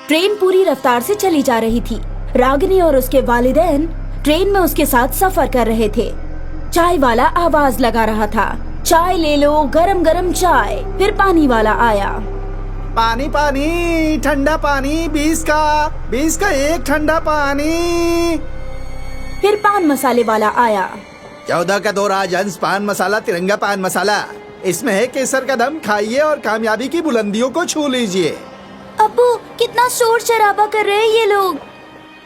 Train पूरी रफ्तार से चली जा रही थी। रागिनी और उसके वालिदैन ट्रेन में उसके साथ सफर कर रहे थे। चाय वाला आवाज लगा रहा था, चाय ले लो, गरम गरम चाय। फिर पानी वाला आया, पानी पानी, ठंडा पानी, 20 का एक ठंडा पानी। फिर पान मसाले वाला आया, 14 का 2 राजहंस पान मसाला, तिरंगा पान मसाला। इसमें है केसर का दम, खाइए और कामयाबी की बुलंदियों को छू लीजिए। अब्बू कितना शोर शराबा कर रहे हैं ये लोग।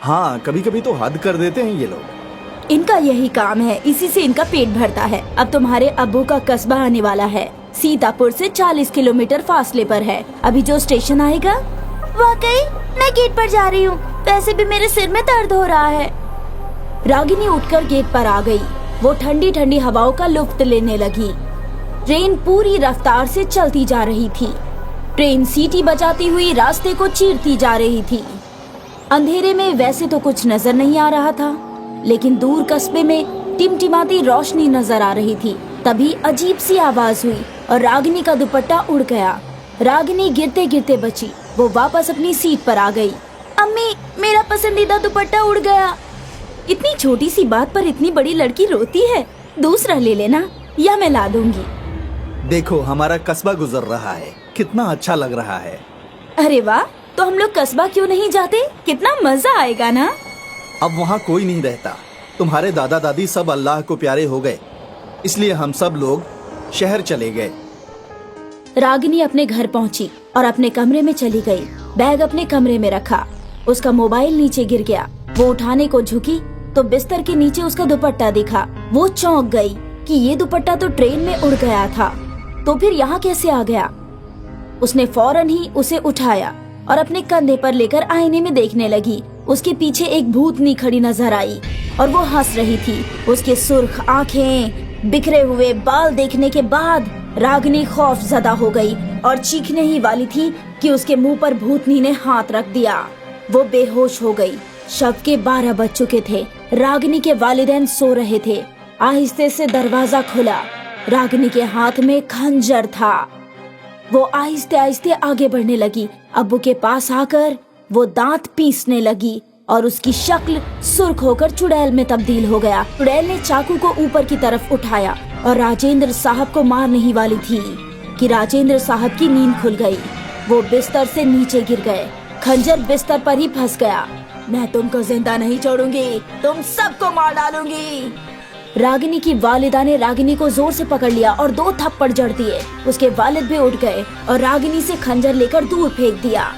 हाँ, कभी कभी तो हद कर देते हैं ये लोग। इनका यही काम है, इसी से इनका पेट भरता है। अब तुम्हारे अब्बू का कस्बा आने वाला है। सीतापुर से 40 किलोमीटर फासले पर है। अभी जो स्टेशन आएगा। वाकई मैं गेट पर जा रही हूँ, वैसे भी मेरे सिर में दर्द हो रहा है। रागिनी उठकर गेट पर आ गई। वो ठंडी ठंडी हवाओं का लुत्फ लेने लगी। ट्रेन पूरी रफ्तार से चलती जा रही थी। ट्रेन सीटी बजाती हुई रास्ते को चीरती जा रही थी। अंधेरे में वैसे तो कुछ नजर नहीं आ रहा था, लेकिन दूर कस्बे में टिमटिमाती रोशनी नजर आ रही थी। तभी अजीब सी आवाज हुई और रागिनी का दुपट्टा उड़ गया। रागिनी गिरते गिरते बची। वो वापस अपनी सीट पर आ गई। अम्मी, मेरा पसंदीदा दुपट्टा उड़ गया। इतनी छोटी सी बात पर इतनी बड़ी लड़की रोती है। दूसरा ले लेना या मैं ला दूंगी। देखो, हमारा कस्बा गुजर रहा है, कितना अच्छा लग रहा है। अरे वाह, तो हम लोग कस्बा क्यों नहीं जाते? कितना मजा आएगा ना। अब वहाँ कोई नहीं रहता। तुम्हारे दादा दादी सब अल्लाह को प्यारे हो गए, इसलिए हम सब लोग शहर चले गए। रागिनी अपने घर पहुंची और अपने कमरे में चली गई। बैग अपने कमरे में रखा। उसका मोबाइल नीचे गिर गया। वो उठाने को झुकी तो बिस्तर के नीचे उसका दुपट्टा दिखा। वो चौंक गई कि ये दुपट्टा तो ट्रेन में उड़ गया था, तो फिर यहाँ कैसे आ गया? उसने फौरन ही उसे उठाया और अपने कंधे पर लेकर आईने में देखने लगी। उसके पीछे एक भूतनी खड़ी नजर आई और वो हंस रही थी। उसके सुर्ख आंखें, बिखरे हुए बाल देखने के बाद रागिनी खौफ ज़दा हो गई और चीखने ही वाली थी कि उसके मुंह पर भूतनी ने हाथ रख दिया। वो बेहोश हो गई। शव के 12 बज चुके थे। रागिनी के वालिदैन सो रहे थे। आहिस्ते से दरवाजा खुला। रागिनी के हाथ में खंजर था। वो आहिस्ते आहिस्ते आगे बढ़ने लगी। अब्बू के पास आकर वो दांत पीसने लगी और उसकी शक्ल सुर्ख होकर चुड़ैल में तब्दील हो गया। चुड़ैल ने चाकू को ऊपर की तरफ उठाया और राजेंद्र साहब को मारने ही वाली थी कि राजेंद्र साहब की नींद खुल गई। वो बिस्तर से नीचे गिर गए। खंजर बिस्तर पर ही फंस गया। मैं तुमको जिंदा नहीं छोड़ूंगी, तुम सबको मार डालूंगी। रागिनी की वालिदा ने रागिनी को जोर से पकड़ लिया और 2 थप्पड़ जड़ दिए। उसके वालिद भी उठ गए और रागिनी से खंजर लेकर दूर फेंक दिया।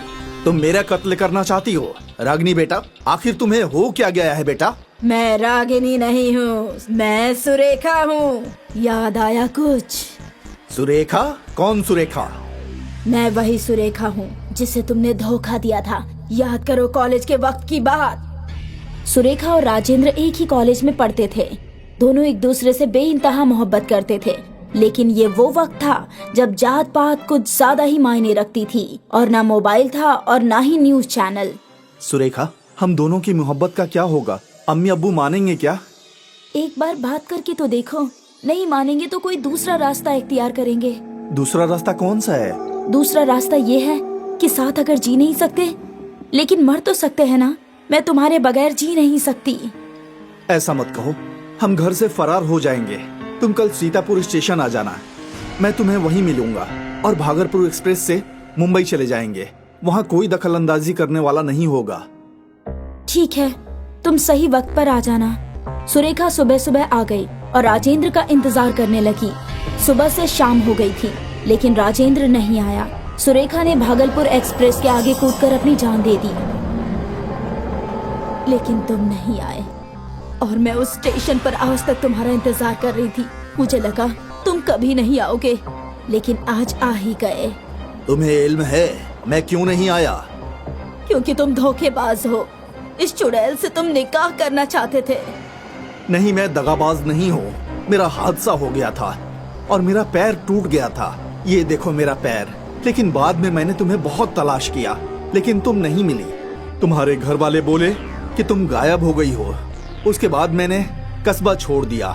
तुम मेरा कत्ल करना चाहती हो रागिनी बेटा? आखिर तुम्हें हो क्या गया है बेटा? मैं रागिनी नहीं हूँ, मैं सुरेखा हूँ। याद आया कुछ? सुरेखा? कौन सुरेखा? मैं वही सुरेखा हूँ जिसे तुमने धोखा दिया था। याद करो कॉलेज के वक्त की बात। सुरेखा और राजेंद्र एक ही कॉलेज में पढ़ते थे। दोनों एक दूसरे से बेइंतहा मोहब्बत करते थे, लेकिन ये वो वक्त था जब जात पात कुछ ज्यादा ही मायने रखती थी और ना मोबाइल था और ना ही न्यूज चैनल। सुरेखा, हम दोनों की मोहब्बत का क्या होगा? अम्मी अब्बू मानेंगे क्या? एक बार बात करके तो देखो। नहीं मानेंगे तो कोई दूसरा रास्ता इख्तियार करेंगे। दूसरा रास्ता कौन सा है? दूसरा रास्ता ये है कि साथ अगर जी नहीं सकते लेकिन मर तो सकते हैं ना। मैं तुम्हारे बगैर जी नहीं सकती। ऐसा मत कहो, हम घर से फरार हो जाएंगे। तुम कल सीतापुर स्टेशन आ जाना, मैं तुम्हें वहीं मिलूंगा और भागलपुर एक्सप्रेस से मुंबई चले जाएंगे। वहाँ कोई दखल अंदाजी करने वाला नहीं होगा। ठीक है, तुम सही वक्त पर आ जाना। सुरेखा सुबह सुबह आ गई और राजेंद्र का इंतजार करने लगी। सुबह से शाम हो गई थी, लेकिन राजेंद्र नहीं आया। सुरेखा ने भागलपुर एक्सप्रेस के आगे कूदकर अपनी जान दे दी, लेकिन तुम नहीं आए और मैं उस स्टेशन पर आज तक तुम्हारा इंतजार कर रही थी। मुझे लगा तुम कभी नहीं आओगे, लेकिन आज आ ही गए। तुम्हें इल्म है मैं क्यों नहीं आया? क्योंकि तुम धोखेबाज हो। इस चुड़ैल से तुम निकाह करना चाहते थे। नहीं, मैं दगाबाज नहीं हूँ। मेरा हादसा हो गया था और मेरा पैर टूट गया था। ये देखो मेरा पैर। लेकिन बाद में मैंने तुम्हें बहुत तलाश किया, लेकिन तुम नहीं मिली। तुम्हारे घर वाले बोले कि तुम गायब हो गई हो। उसके बाद मैंने कस्बा छोड़ दिया।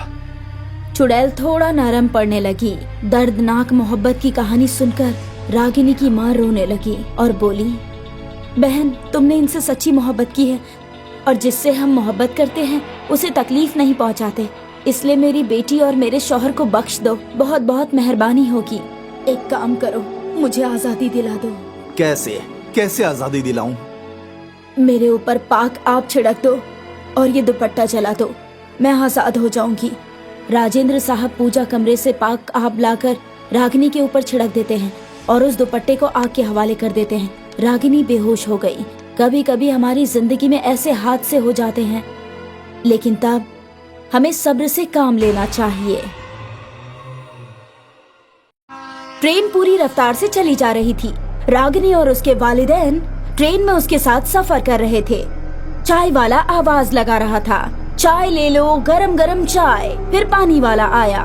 चुड़ैल थोड़ा नरम पड़ने लगी। दर्दनाक मोहब्बत की कहानी सुनकर रागिनी की माँ रोने लगी और बोली, बहन, तुमने इनसे सच्ची मोहब्बत की है और जिससे हम मोहब्बत करते हैं उसे तकलीफ नहीं पहुंचाते। इसलिए मेरी बेटी और मेरे शौहर को बख्श दो। बहुत बहुत मेहरबानी होगी। एक काम करो, मुझे आजादी दिला दो। कैसे कैसे आजादी दिलाऊं? मेरे ऊपर पाक आग छिड़क दो और ये दुपट्टा जला दो, मैं आजाद हो जाऊंगी। राजेंद्र साहब पूजा कमरे से पाक आग लाकर रागिनी के ऊपर छिड़क देते हैं और उस दुपट्टे को आग के हवाले कर देते हैं। रागिनी बेहोश हो गई। कभी कभी हमारी जिंदगी में ऐसे हादसे हो जाते हैं, लेकिन तब हमें सब्र से काम लेना चाहिए। ट्रेन पूरी रफ्तार से चली जा रही थी। रागिनी और उसके वालिदैन ट्रेन में उसके साथ सफर कर रहे थे। चाय वाला आवाज लगा रहा था, चाय ले लो, गरम गरम चाय। फिर पानी वाला आया,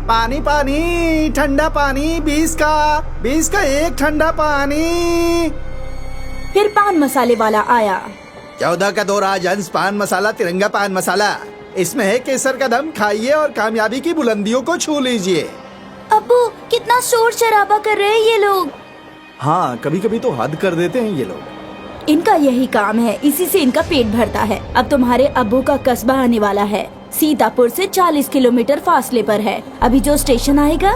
पानी पानी, ठंडा पानी, 20 का एक ठंडा पानी। फिर पान मसाले वाला आया, 14 का 2 राजहंस पान मसाला, तिरंगा पान मसाला। इसमें है केसर का दम, खाइए और कामयाबी की बुलंदियों को छू लीजिए। अब्बू कितना शोर शराबा कर रहे हैं ये लोग। हाँ, कभी कभी तो हद कर देते हैं ये लोग। इनका यही काम है, इसी से इनका पेट भरता है। अब तुम्हारे अब्बू का कस्बा आने वाला है। सीतापुर से 40 किलोमीटर फासले पर है। अभी जो स्टेशन आएगा।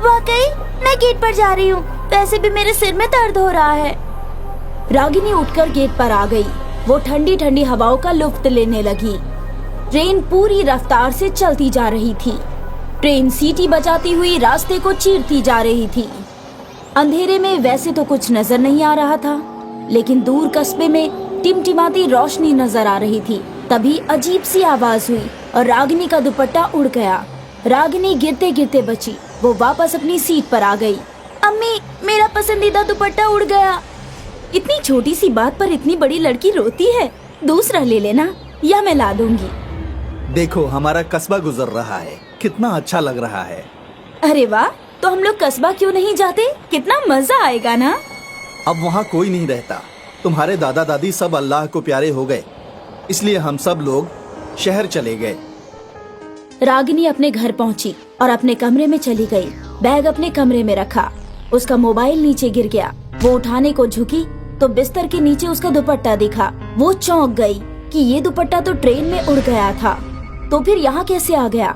वाकई मैं गेट पर जा रही हूँ, वैसे भी मेरे सिर में दर्द हो रहा है। रागिनी उठकर गेट पर आ गई। वो ठंडी ठंडी हवाओं का लुत्फ लेने लगी। ट्रेन पूरी रफ्तार से चलती जा रही थी। ट्रेन सीटी बजाती हुई रास्ते को चीरती जा रही थी। अंधेरे में वैसे तो कुछ नजर नहीं आ रहा था, लेकिन दूर कस्बे में टिमटिमाती रोशनी नजर आ रही थी। तभी अजीब सी आवाज हुई और रागिनी का दुपट्टा उड़ गया। रागिनी गिरते गिरते बची। वो वापस अपनी सीट पर आ गई। अम्मी, मेरा पसंदीदा दुपट्टा उड़ गया। इतनी छोटी सी बात पर इतनी बड़ी लड़की रोती है। दूसरा ले लेना या मैं ला दूंगी। देखो, हमारा कस्बा गुजर रहा है, कितना अच्छा लग रहा है। अरे वाह, तो हम लोग कस्बा क्यों नहीं जाते? कितना मजा आएगा ना। अब वहाँ कोई नहीं रहता। तुम्हारे दादा दादी सब अल्लाह को प्यारे हो गए, इसलिए हम सब लोग शहर चले गए। रागिनी अपने घर पहुंची और अपने कमरे में चली गई। बैग अपने कमरे में रखा। उसका मोबाइल नीचे गिर गया। वो उठाने को झुकी तो बिस्तर के नीचे उसका दुपट्टा दिखा। वो चौंक गई कि ये दुपट्टा तो ट्रेन में उड़ गया था, तो फिर यहाँ कैसे आ गया?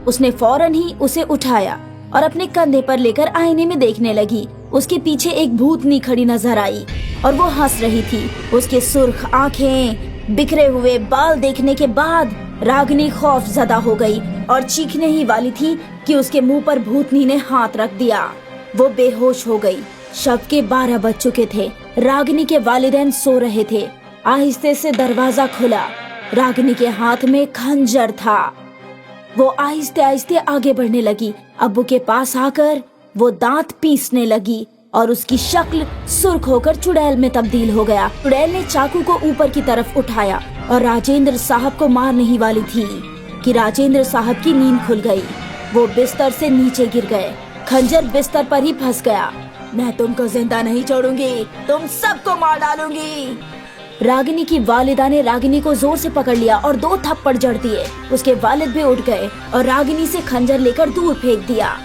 उसने फौरन ही उसे उठाया और अपने कंधे पर लेकर आईने में देखने लगी। उसके पीछे एक भूतनी खड़ी नजर आई और वो हंस रही थी। उसके सुर्ख आंखें, बिखरे हुए बाल देखने के बाद रागिनी खौफ ज़दा हो गई और चीखने ही वाली थी कि उसके मुंह पर भूतनी ने हाथ रख दिया। वो बेहोश हो गई। शव के 12 बज चुके थे। रागिनी के वालिदैन सो रहे थे। आहिस्ते से दरवाजा खुला। रागिनी के हाथ में खंजर था। वो आहिस्ते आहिस्ते आगे बढ़ने लगी। अब्बू के पास आकर वो दांत पीसने लगी और उसकी शक्ल सुर्ख होकर चुड़ैल में तब्दील हो गया। चुड़ैल ने चाकू को ऊपर की तरफ उठाया और राजेंद्र साहब को मारने ही वाली थी कि राजेंद्र साहब की नींद खुल गई। वो बिस्तर से नीचे गिर गए। खंजर बिस्तर पर ही फंस गया। मैं तुमको जिंदा नहीं छोड़ूंगी, तुम सबको मार डालूंगी। रागिनी की वालिदा ने रागिनी को जोर से पकड़ लिया और 2 थप्पड़ जड़ दिए। उसके वालिद भी उठ गए और रागिनी से खंजर लेकर दूर फेंक दिया।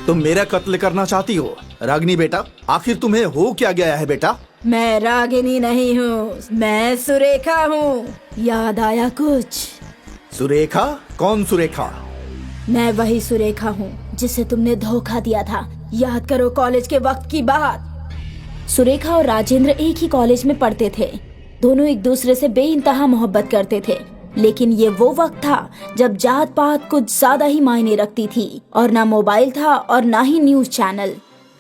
तुम मेरा कत्ल करना चाहती हो रागिनी बेटा? आखिर तुम्हें हो क्या गया है बेटा? मैं रागिनी नहीं हूँ, मैं सुरेखा हूँ। याद आया कुछ? सुरेखा? कौन सुरेखा? मैं वही सुरेखा हूँ जिसे तुमने धोखा दिया था। याद करो कॉलेज के वक्त की बात। सुरेखा और राजेंद्र एक ही कॉलेज में पढ़ते थे। दोनों एक दूसरे से बेइंतहा मोहब्बत करते थे, लेकिन ये वो वक्त था जब जात पात कुछ ज्यादा ही मायने रखती थी और ना मोबाइल था और ना ही न्यूज चैनल।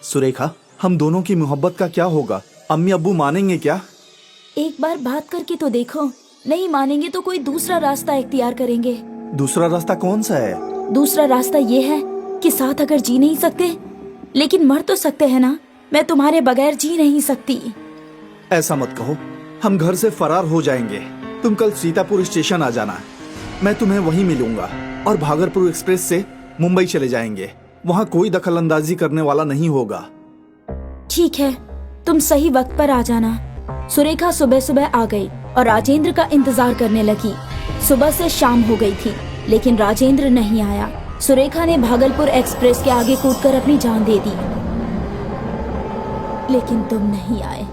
सुरेखा, हम दोनों की मोहब्बत का क्या होगा? अम्मी अब्बू मानेंगे क्या? एक बार बात करके तो देखो। नहीं मानेंगे तो कोई दूसरा रास्ता इख्तियार करेंगे। दूसरा रास्ता कौन सा है? दूसरा रास्ता ये है कि साथ अगर जी नहीं सकते, लेकिन मर तो सकते हैं ना। मैं तुम्हारे बगैर जी नहीं सकती। ऐसा मत कहो, हम घर से फरार हो जाएंगे। तुम कल सीतापुर स्टेशन आ जाना, मैं तुम्हें वहीं मिलूंगा और भागलपुर एक्सप्रेस से मुंबई चले जाएंगे। वहाँ कोई दखल अंदाजी करने वाला नहीं होगा। ठीक है, तुम सही वक्त पर आ जाना। सुरेखा सुबह सुबह आ गई और राजेंद्र का इंतजार करने लगी। सुबह से शाम हो गई थी, लेकिन राजेंद्र नहीं आया। सुरेखा ने भागलपुर एक्सप्रेस के आगे कूदकर अपनी जान दे दी, लेकिन तुम नहीं आए।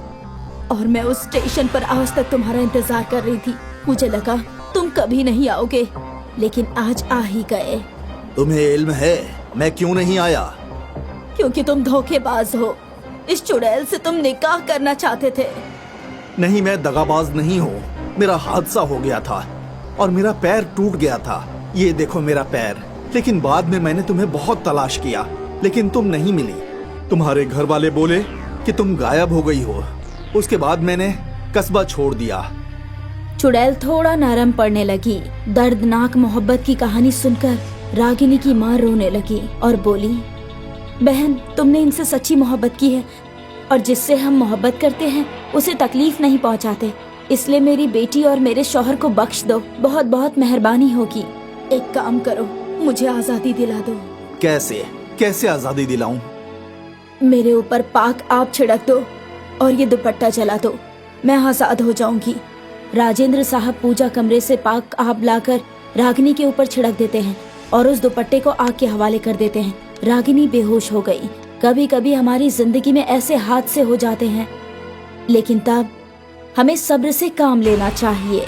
और मैं उस स्टेशन पर आज तक तुम्हारा इंतजार कर रही थी। मुझे लगा तुम कभी नहीं आओगे, लेकिन आज आ ही गए। तुम्हें इल्म है मैं क्यों नहीं आया? क्योंकि तुम धोखेबाज हो। इस चुड़ैल से तुम निकाह करना चाहते थे। नहीं, मैं दगाबाज नहीं हूँ। मेरा हादसा हो गया था और मेरा पैर टूट गया था। ये देखो मेरा पैर। लेकिन बाद में मैंने तुम्हें बहुत तलाश किया, लेकिन तुम नहीं मिली। तुम्हारे घर वाले बोले कि तुम गायब हो गई हो। उसके बाद मैंने कस्बा छोड़ दिया। चुड़ैल थोड़ा नरम पड़ने लगी। दर्दनाक मोहब्बत की कहानी सुनकर रागिनी की माँ रोने लगी और बोली, बहन तुमने इनसे सच्ची मोहब्बत की है और जिससे हम मोहब्बत करते हैं उसे तकलीफ नहीं पहुंचाते। इसलिए मेरी बेटी और मेरे शौहर को बख्श दो। बहुत बहुत मेहरबानी होगी। एक काम करो, मुझे आजादी दिला दो। कैसे कैसे आजादी दिलाऊं? मेरे ऊपर पाक आब छिड़क दो और ये दुपट्टा जला दो। मैं आजाद हो जाऊंगी। राजेंद्र साहब पूजा कमरे से पाक आब लाकर रागिनी के ऊपर छिड़क देते हैं और उस दुपट्टे को आग के हवाले कर देते हैं। रागिनी बेहोश हो गई। कभी कभी हमारी जिंदगी में ऐसे हादसे हो जाते हैं, लेकिन तब हमें सब्र से काम लेना चाहिए।